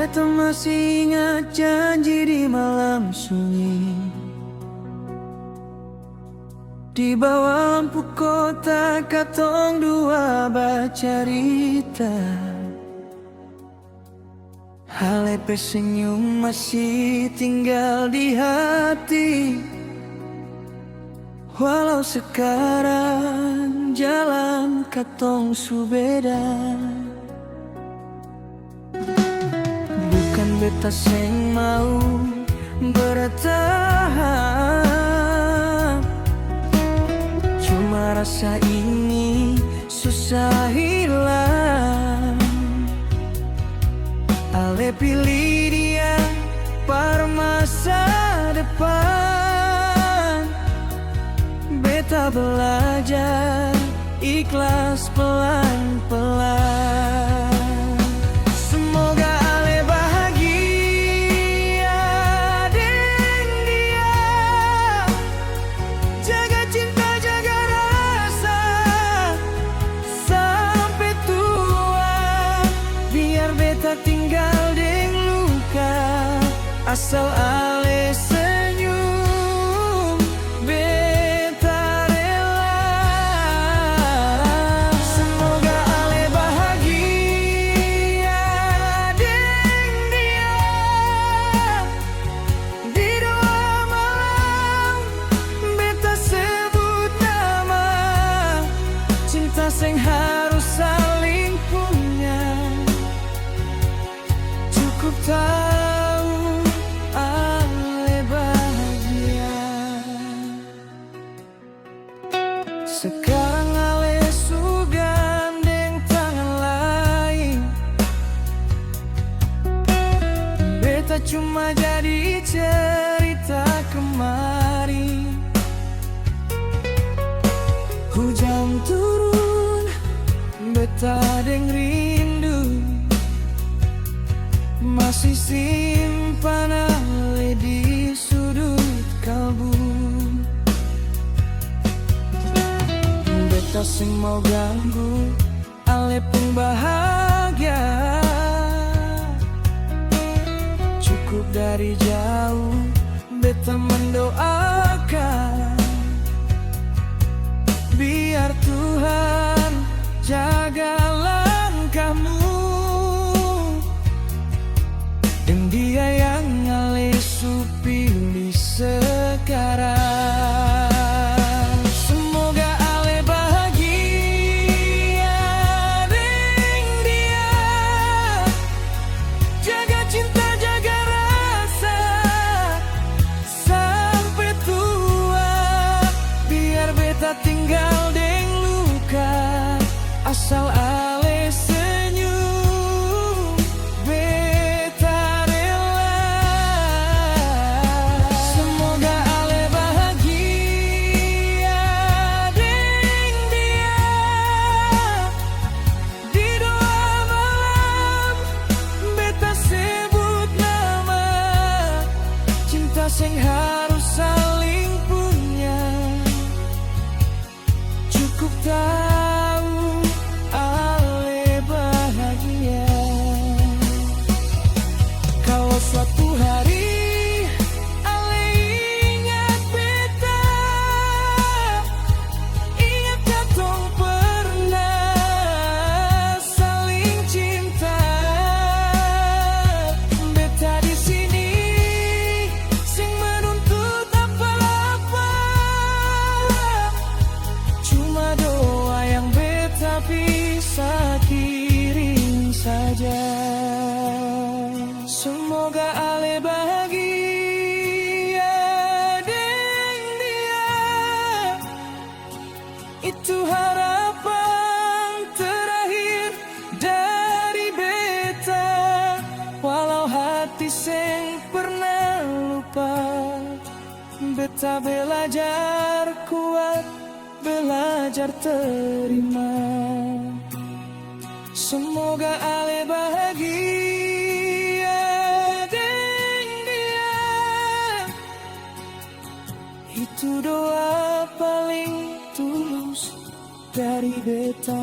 Beta masih ingat janji di malam sunyi, di bawah lampu kota katong dua bacarita. Halepe senyum masih tinggal di hati, walau sekarang jalan katong su beda. Bukan beta seng mau bertahan, cuma rasa ini susah hilang. Ale pilih dia para masa depan. Beta belajar ikhlas pelan-pelan. Semoga Ale bahagia deng dia, jaga cinta, jaga rasa sampai tua. Biar beta tinggal deng luka, asal Ale senyum, beta rela. Semoga Ale bahagia deng dia, di doa malam beta sebut nama. Cinta seng harus saling punya, cukup tahu Ale bahagia. Sekarang Ale su gandeng tangan lain, beta cuma jadi cerita kemarin. Hujan turun, beta deng rindu masih simpan Ale di sudut kalbu. Beta sing mau ganggu Ale pun bahagia, cukup dari jauh beta mendoakan. Biar Tuhan jaga langkahmu, dan dia yang Ale su pilih sekarang. Semoga Ale bahagia deng dia, jaga cinta, jaga rasa sampai tua. Biar beta tinggal deng luka, asal Ale senyum, beta rela. Semoga Ale bahagia deng dia, di doa malam beta sebut nama. Cinta seng harus saling punya, cukup tahu Ale bahagia. Kalau suatu hari Ale ingat beta, ingat katong pernah saling cinta. Beta di sini sing menuntut apa-apa, cuma doa yang beta bisa kirim saja. Semoga Ale bahagia deng dia, itu harapan terakhir dari beta. Walau hati seng pernah lupa, beta belajar kuat, belajar terima. Semoga Ale bahagia deng dia, itu doa paling tulus dari beta.